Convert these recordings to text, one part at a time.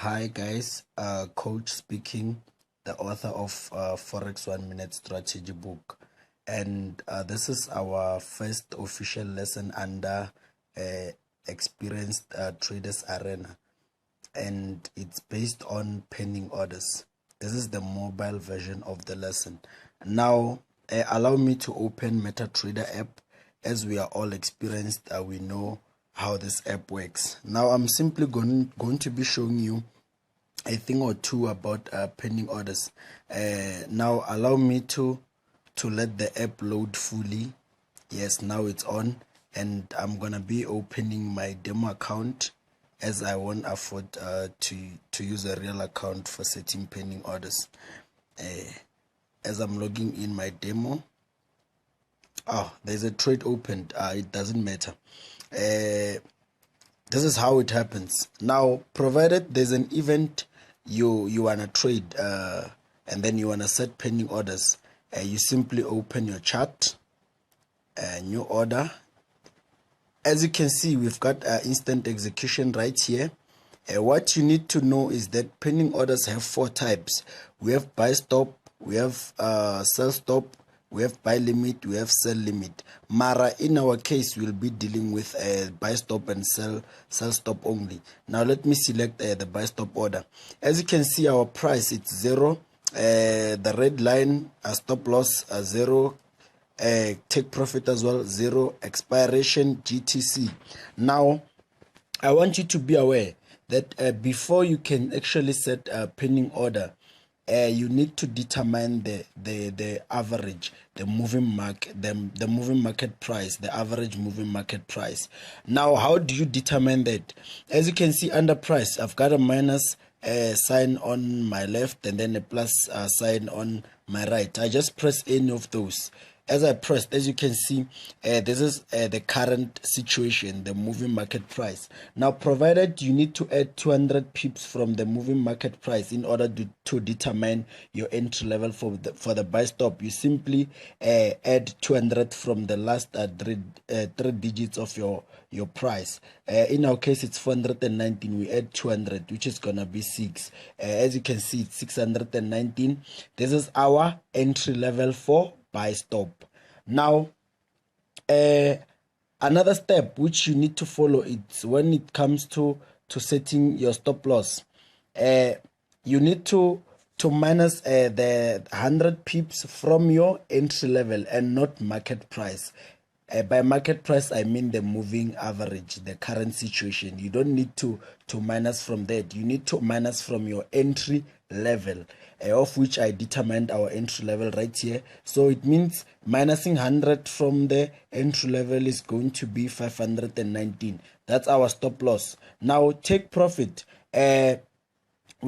Hi guys, coach speaking, the author of Forex 1 Minute Strategy book, and this is our first official lesson under Experienced Traders Arena, and it's based on pending orders. This is the mobile version of the lesson. Now, allow me to open MetaTrader app. As we are all experienced, we know how this app works. Now I'm simply going to be showing you a thing or two about pending orders. Now allow me to let the app load fully. Yes, now it's on, and I'm gonna be opening my demo account as I won't afford to use a real account for setting pending orders. As I'm logging in my demo, there's a trade opened. It doesn't matter. This is how it happens. Now, provided there's an event you wanna trade and then you wanna set pending orders, you simply open your chart, new order. As you can see, we've got instant execution right here. What you need to know is that pending orders have 4 types. We have buy stop, we have sell stop, we have buy limit, we have sell limit. Mara, in our case, we'll be dealing with buy stop and sell stop only. Now let me select the buy stop order. As you can see, our price, it's 0. The red line, stop loss 0. Take profit as well 0. Expiration GTC. Now I want you to be aware that before you can actually set a pending order, you need to determine the average, the moving market price, the average moving market price. Now, how do you determine that? As you can see under price, I've got a minus sign on my left and then a plus sign on my right. I just press any of those. As I pressed, as you can see, this is the current situation, the moving market price. Now, provided you need to add 200 pips from the moving market price in order to determine your entry level for the buy stop, you simply add 200 from the last three digits of your price. In our case, it's 419. We add 200, which is gonna be 6. As you can see, it's 619. This is our entry level for buy stop. Now, another step which you need to follow is when it comes to setting your stop loss. You need to minus the 100 pips from your entry level and not market price. By market price, I mean the moving average, the current situation. You don't need to minus from that. You need to minus from your entry level, of which I determined our entry level right here. So it means minusing 100 from the entry level is going to be 519. That's our stop loss. Now take profit. We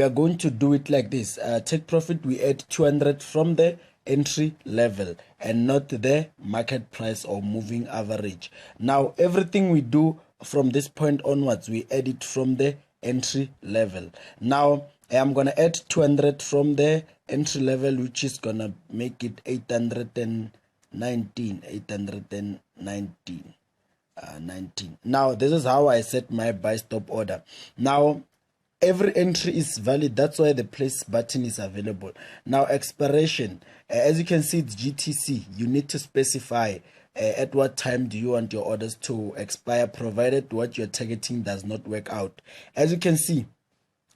are going to do it like this. Take profit, we add 200 from the entry level and not the market price or moving average. Now everything we do from this point onwards, we add it from the entry level. Now I'm gonna add 200 from the entry level, which is gonna make it 819. Now this is how I set my buy stop order. Now every entry is valid. That's why the place button is available. Now expiration, as you can see, it's GTC. You need to specify at what time do you want your orders to expire, provided what you're targeting does not work out. As you can see,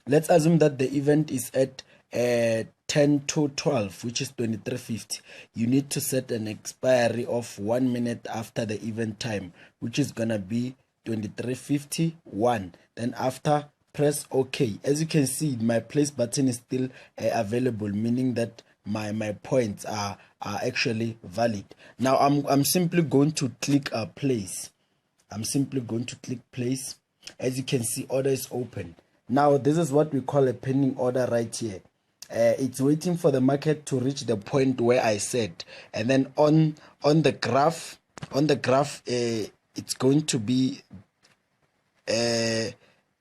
let's assume that the event is at 10 to 12, which is 23:50. You need to set an expiry of 1 minute after the event time, which is gonna be 23:51. Then after, press OK. As you can see, my place button is still available, meaning that my points are actually valid. Now I'm simply going to click place. I'm simply going to click place. As you can see, order is open. Now this is what we call a pending order right here. It's waiting for the market to reach the point where I said, and then on the graph, it's going to be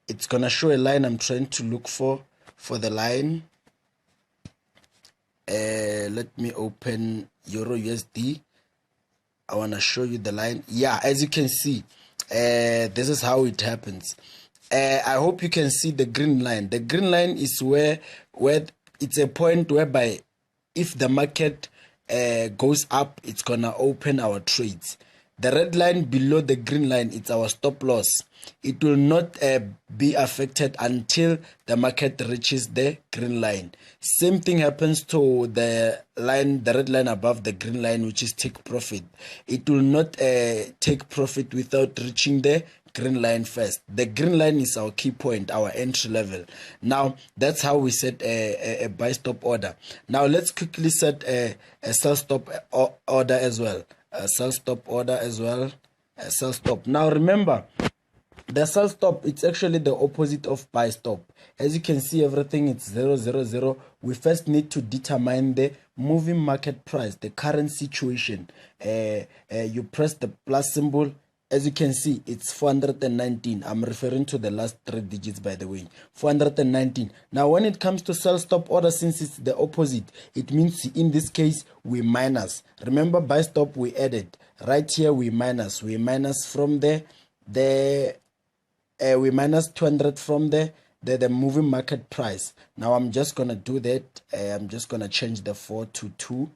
it's gonna show a line. I'm trying to look for the line. Let me open Euro USD. I want to show you the line. Yeah, as you can see, this is how it happens. I hope you can see the green line. The green line is where it's a point whereby if the market goes up, it's gonna open our trades. The red line below the green line, it's our stop loss. It will not be affected until the market reaches the green line. Same thing happens to the line, the red line above the green line, which is take profit. It will not take profit without reaching the green line first. The green line is our key point, our entry level. Now that's how we set a buy stop order. Now let's quickly set a sell stop order as well. A sell stop order as well. A sell stop. Now remember, the sell stop, it's actually the opposite of buy stop. As you can see, everything it's 000. We first need to determine the moving market price, the current situation. You press the plus symbol. As you can see, it's 419. I'm referring to the last 3 digits, by the way. 419. Now, when it comes to sell stop order, since it's the opposite, it means in this case, we minus. Remember, buy stop, we added. Right here, we minus. We minus from we minus 200 from the moving market price. Now, I'm just going to do that. I'm just going to change the 4 to 2.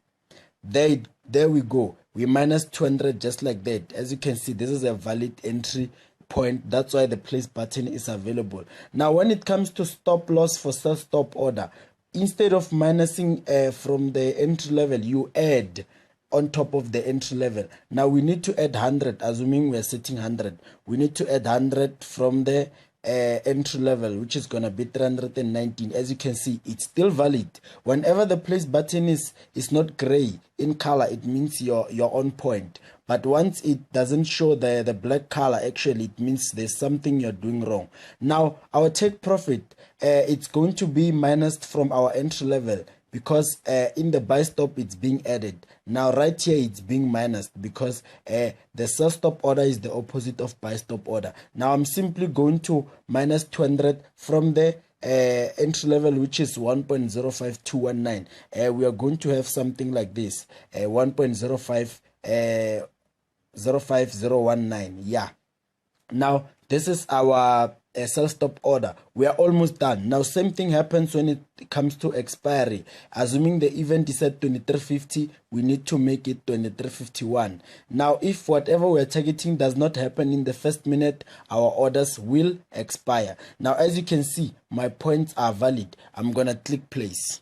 There we go. We minus 200 just like that. As you can see, this is a valid entry point. That's why the place button is available. Now, when it comes to stop loss for sell stop order, instead of minusing from the entry level, you add on top of the entry level. Now, we need to add 100, assuming we are setting 100. We need to add 100 from the entry level, which is gonna be 319. As you can see, it's still valid. Whenever the place button is not gray in color, it means you're on point. But once it doesn't show the black color, actually it means there's something you're doing wrong. Now our take profit, it's going to be minus from our entry level, because in the buy stop it's being added. Now right here it's being minus because the sell stop order is the opposite of buy stop order. Now I'm simply going to minus 200 from the entry level, which is 1.05219. We are going to have something like this, 1.05019. Yeah. Now this is our sell stop order. We are almost done. Now same thing happens when it comes to expiry. Assuming the event is at 2350, we need to make it 2351. Now if whatever we're targeting does not happen in the first minute, our orders will expire. Now as you can see, my points are valid. I'm gonna click place.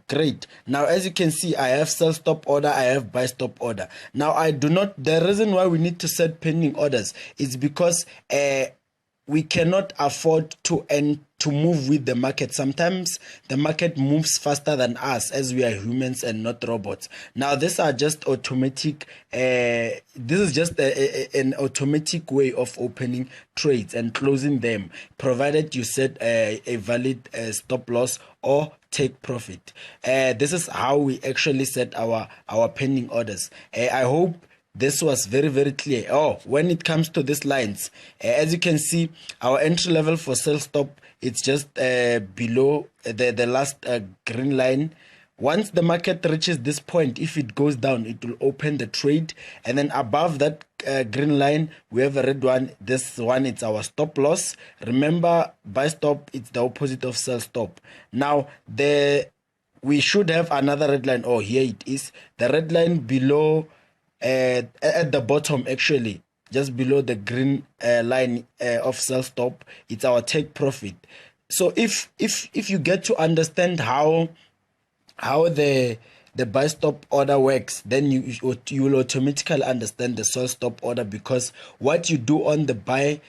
Great. Now as you can see, I have sell stop order, I have buy stop order. Now the reason why we need to set pending orders is because we cannot afford to move with the market. Sometimes the market moves faster than us, as we are humans and not robots. Now these are just automatic, this is just an automatic way of opening trades and closing them, provided you set a valid stop loss or take profit. This is how we actually set our pending orders. I hope this was very, very clear. When it comes to these lines, as you can see, our entry level for sell stop, it's just below the last green line. Once the market reaches this point, if it goes down, it will open the trade. And then above that green line, we have a red one. This one, it's our stop loss. Remember, buy stop, it's the opposite of sell stop. Now, we should have another red line. Here it is. The red line below, at the bottom, actually, just below the green line of sell stop, it's our take profit. So if you get to understand how the buy stop order works, then you will automatically understand the sell stop order, because what you do on the buy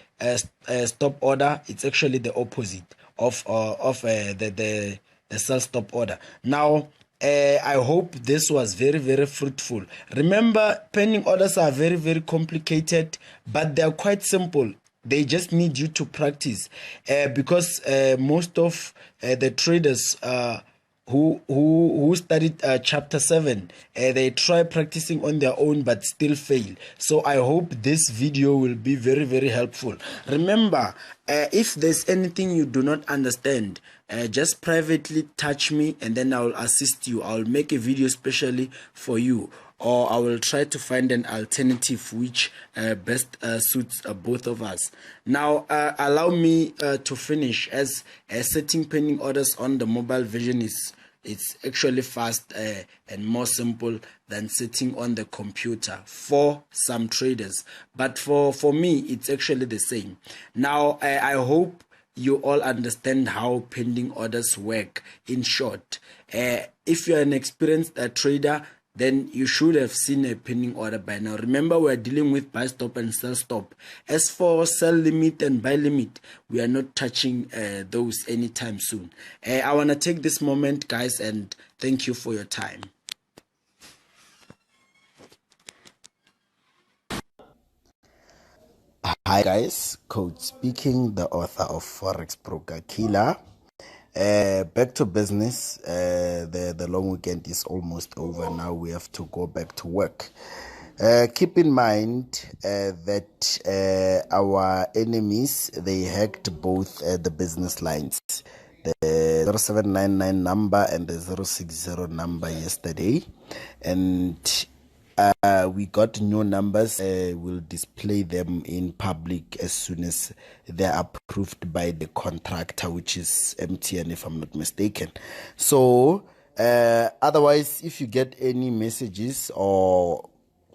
stop order, it's actually the opposite of the sell stop order. Now I hope this was very, very fruitful. Remember, pending orders are very, very complicated, but they are quite simple. They just need you to practice, because most of the traders who studied chapter 7, they try practicing on their own but still fail. So I hope this video will be very, very helpful. Remember, if there's anything you do not understand, just privately touch me and then I'll assist you. I'll make a video specially for you. or I will try to find an alternative which best suits both of us. Now, allow me to finish, as setting pending orders on the mobile version it's actually fast and more simple than sitting on the computer for some traders. But for me, it's actually the same. Now, I hope you all understand how pending orders work. In short, if you're an experienced trader, then you should have seen a pending order by now. Remember, we're dealing with buy stop and sell stop. As for sell limit and buy limit, we are not touching those anytime soon. I want to take this moment, guys, and thank you for your time. Hi guys, Coach speaking, the author of Forex Broker Killer. Back to business. The long weekend is almost over. Now we have to go back to work. Keep in mind that our enemies, they hacked both the business lines, the 0799 number and the 060 number yesterday, and we got new numbers. We'll display them in public as soon as they're approved by the contractor, which is MTN, if I'm not mistaken. So otherwise, if you get any messages or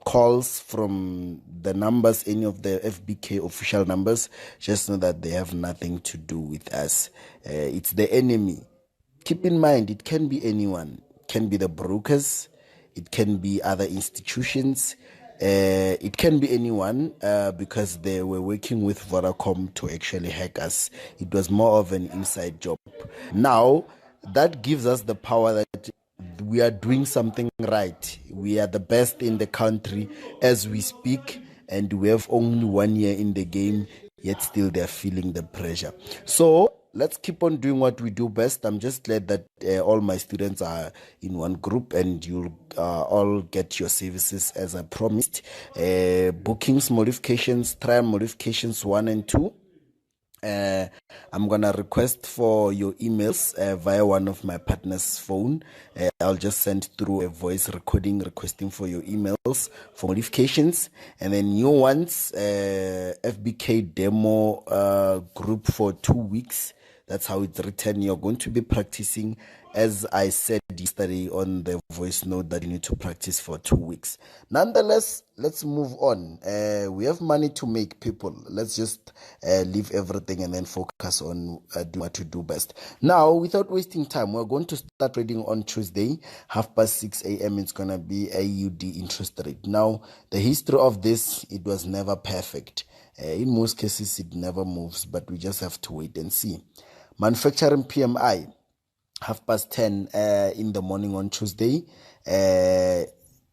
calls from the numbers, any of the FBK official numbers, just know that they have nothing to do with us. It's the enemy. Keep in mind, it can be anyone. It can be the brokers, it can be other institutions, it can be anyone, because they were working with Vodacom to actually hack us. It was more of an inside job. Now, that gives us the power that we are doing something right. We are the best in the country as we speak, and we have only 1 year in the game, yet still they're feeling the pressure. So let's keep on doing what we do best. I'm just glad that all my students are in one group, and you'll all get your services as I promised. Bookings, modifications, trial modifications 1 and 2. I'm gonna request for your emails via one of my partners' phone. I'll just send through a voice recording requesting for your emails for modifications, and then new ones, FBK demo group for 2 weeks. That's how it's written. You're going to be practicing, as I said yesterday on the voice note, that you need to practice for 2 weeks. Nonetheless, let's move on. We have money to make, people. Let's just leave everything and then focus on doing what to do best. Now, without wasting time, we're going to start trading on Tuesday, 6:30 a.m. It's going to be AUD interest rate. Now, the history of this, it was never perfect. In most cases, it never moves, but we just have to wait and see. Manufacturing PMI, 10:30 in the morning on Tuesday.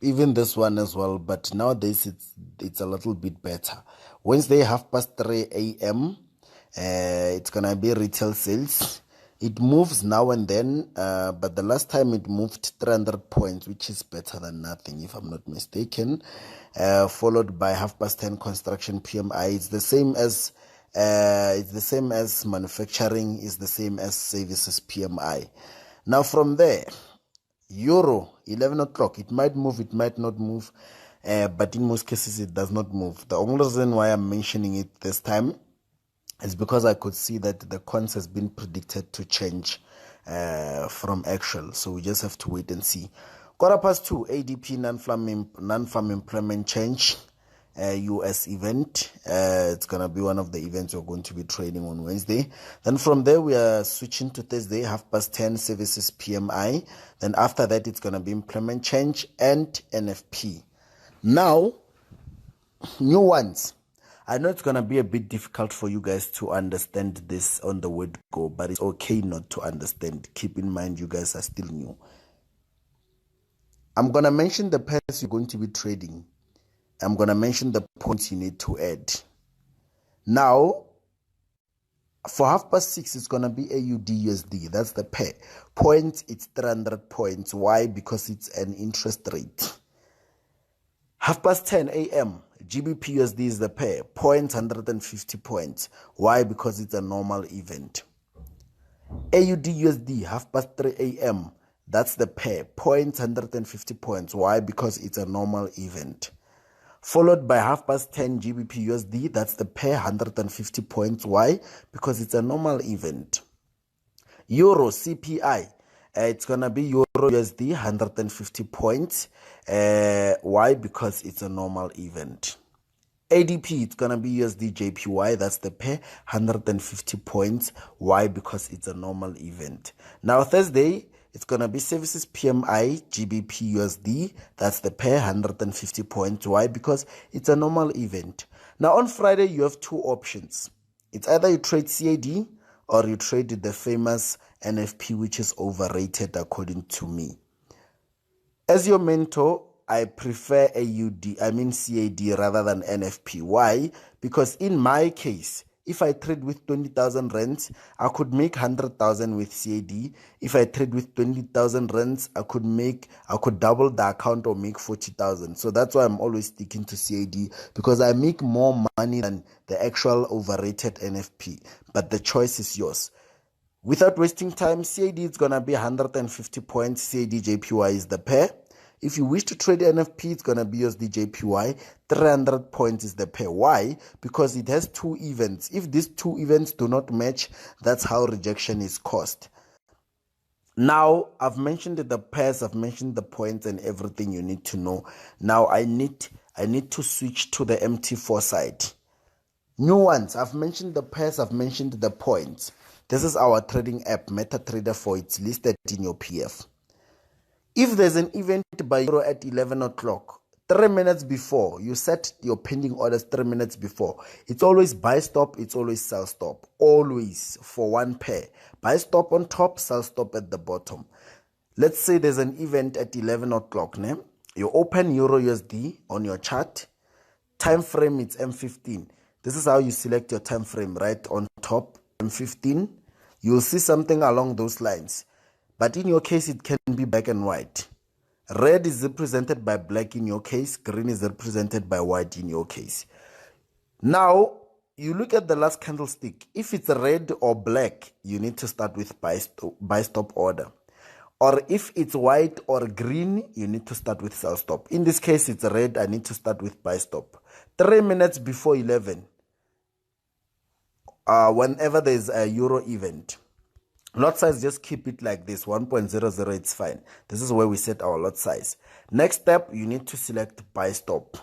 Even this one as well, but nowadays it's a little bit better. Wednesday, 3:30 a.m. It's gonna be retail sales. It moves now and then, but the last time it moved 300 points, which is better than nothing, if I'm not mistaken. Followed by 10:30 construction PMI. It's the same as manufacturing, is the same as services PMI. Now from there, Euro, 11 o'clock, it might move, it might not move, but in most cases it does not move. The only reason why I'm mentioning it this time is because I could see that the cons has been predicted to change from actual, so we just have to wait and see. 2:15, ADP non-farm employment change, US event. It's going to be one of the events we're going to be trading on Wednesday. Then from there, we are switching to Thursday, 10:30 services PMI. Then after that, it's going to be employment change and NFP. Now, new ones. I know it's going to be a bit difficult for you guys to understand this on the word go, but it's okay not to understand. Keep in mind, you guys are still new. I'm going to mention the pairs you're going to be trading. I'm going to mention the points you need to add. Now, for 6:30, it's going to be AUD USD. That's the pair. Points, it's 300 points. Why? Because it's an interest rate. 10:30 a.m., GBP USD is the pair. Points, 150 points. Why? Because it's a normal event. AUD USD, 3:30 a.m., That's the pair. Points, 150 points. Why? Because it's a normal event. Followed by 10:30 GBP USD. That's the pair, 150 points. Why? Because it's a normal event. Euro CPI. It's going to be Euro USD, 150 points. Why? Because it's a normal event. ADP, it's going to be USD JPY. That's the pair, 150 points. Why? Because it's a normal event. Now, Thursday, it's going to be Services PMI GBP USD. That's the pair, 150 points. Why? Because it's a normal event. Now, on Friday, you have two options. It's either you trade CAD or you trade the famous NFP, which is overrated according to me. As your mentor, I prefer CAD rather than NFP. Why? Because in my case, if I trade with 20,000 rands, I could make 100,000 with CAD. If I trade with 20,000 rands, I could double the account or make 40,000. So that's why I'm always sticking to CAD, because I make more money than the actual overrated NFP. But the choice is yours. Without wasting time, CAD is going to be 150 points. CAD JPY is the pair. If you wish to trade NFP, it's going to be USD JPY. 300 points is the pair. Why? Because it has two events. If these two events do not match, that's how rejection is caused. Now, I've mentioned the pairs, I've mentioned the points and everything you need to know. Now, I need to switch to the MT4 side. New ones, I've mentioned the pairs, I've mentioned the points. This is our trading app, MetaTrader 4. It's listed in your PF. If there's an event by Euro at 11 o'clock, 3 minutes before, you set your pending orders 3 minutes before. It's always buy stop, it's always sell stop. Always for one pair. Buy stop on top, sell stop at the bottom. Let's say there's an event at 11 o'clock. You open Euro USD on your chart. Time frame, it's M15. This is how you select your time frame, right? On top, M15. You'll see something along those lines. But in your case, it can be black and white. Red is represented by black in your case. Green is represented by white in your case. Now, you look at the last candlestick. If it's red or black, you need to start with buy stop order. Or if it's white or green, you need to start with sell stop. In this case, it's red. I need to start with buy stop. 3 minutes before 11, whenever there's a Euro event, lot size, just keep it like this, 1.00, it's fine. This is where we set our lot size. Next step, you need to select buy stop.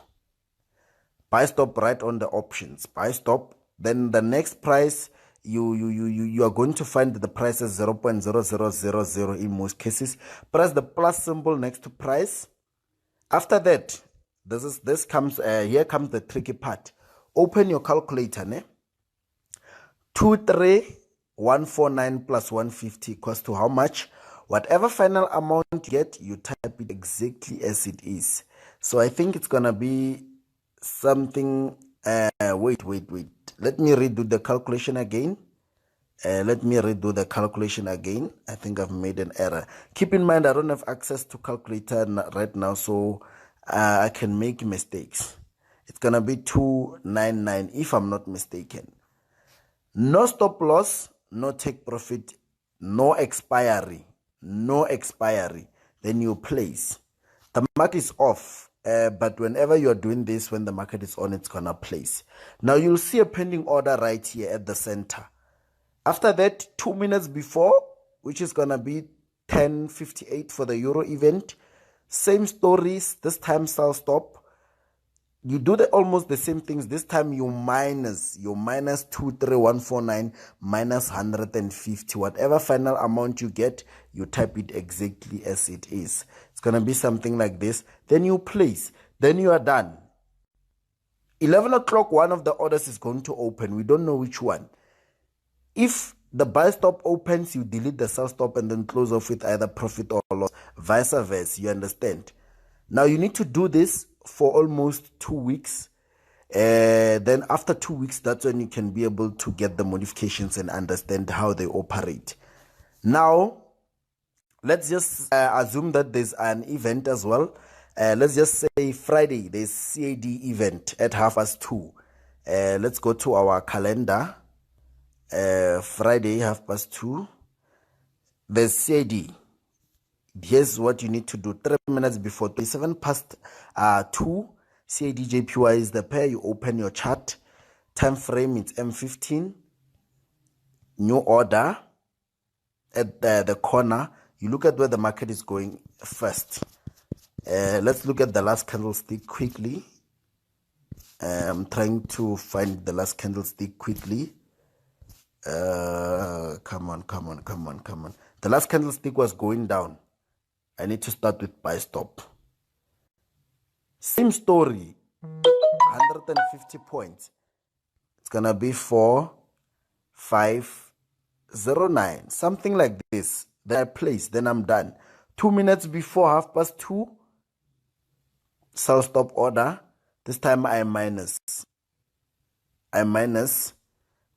Buy stop right on the options, buy stop. Then the next price, you are going to find the price is 0.0000 in most cases. Press the plus symbol next to price. After that, here comes the tricky part. Open your calculator, 23,149 plus 150 equals to how much? Whatever final amount you get, you type it exactly as it is. So I think it's gonna be something. Wait. Let me redo the calculation again. I think I've made an error. Keep in mind, I don't have access to calculator right now, so I can make mistakes. It's gonna be 299 if I'm not mistaken. No stop loss, no take profit, no expiry. Then you place. The market is off, but whenever you're doing this, when the market is on, it's gonna place. Now you'll see a pending order right here at the center. After that, 2 minutes before, which is gonna be 10:58 for the Euro event, same stories, this time sell stop. You do almost the same things. This time you minus 23149 minus 150. Whatever final amount you get, you type it exactly as it is. It's going to be something like this. Then you place. Then you are done. 11 o'clock, one of the orders is going to open. We don't know which one. If the buy stop opens, you delete the sell stop and then close off with either profit or loss. Vice versa. You understand? Now you need to do this for almost 2 weeks. Then after 2 weeks, that's when you can be able to get the modifications and understand how they operate. Now, let's just assume that there's an event as well. Let's just say Friday, there's CAD event at 2:30. Let's go to our calendar. Friday, 2:30. There's CAD. Here's what you need to do. 3 minutes before 27 past 2, CADJPY is the pair. You open your chart. Time frame, it's M15. New order at the corner. You look at where the market is going first. Let's look at the last candlestick quickly. I'm trying to find the last candlestick quickly. Come on. The last candlestick was going down. I need to start with buy stop. Same story. 150 points. It's gonna be 4,509, something like this. Then I place, then I'm done. 2 minutes before 2:30, sell stop order. This time I minus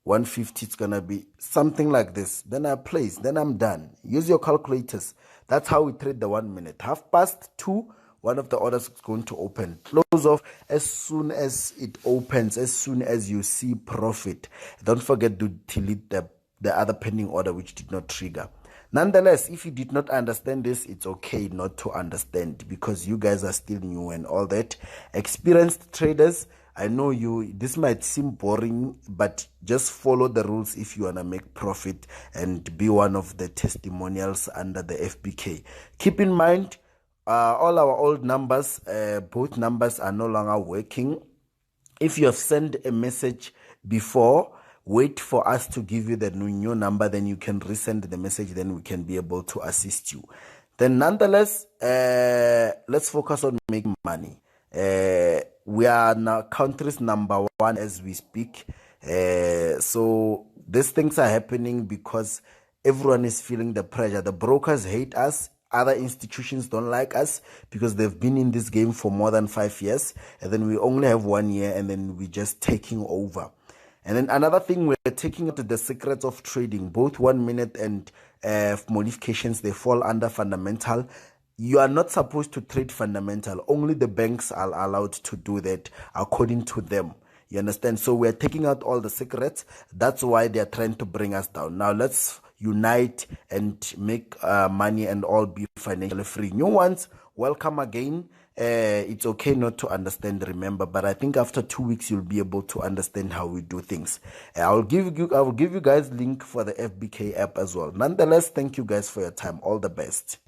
150. It's gonna be something like this. Then I place, then I'm done. Use your calculators. That's how we trade the 1 minute. 2:30, one of the orders is going to open. Close off as soon as it opens, as soon as you see profit. Don't forget to delete the other pending order which did not trigger. Nonetheless, if you did not understand this, it's okay not to understand, because you guys are still new and all that. Experienced traders, I know this might seem boring, but just follow the rules if you want to make profit and be one of the testimonials under the FBK. Keep in mind, all our old numbers, both numbers are no longer working. If you have sent a message before, wait for us to give you the new number, then you can resend the message, then we can be able to assist you. Then nonetheless, let's focus on making money. We are now country's number 1 as we speak. So these things are happening because everyone is feeling the pressure. The brokers hate us. Other institutions don't like us because they've been in this game for more than 5 years. And then we only have 1 year, and then we're just taking over. And then another thing, we're taking into the secrets of trading. Both 1 minute and modifications, they fall under fundamental. You are not supposed to trade fundamental. Only the banks are allowed to do that according to them. You understand? So we're taking out all the secrets. That's why they're trying to bring us down. Now let's unite and make money and all be financially free. New ones, welcome again. It's okay not to understand, remember, but I think after 2 weeks you'll be able to understand how we do things. I will give you guys link for the FBK app as well. Nonetheless, thank you guys for your time. All the best.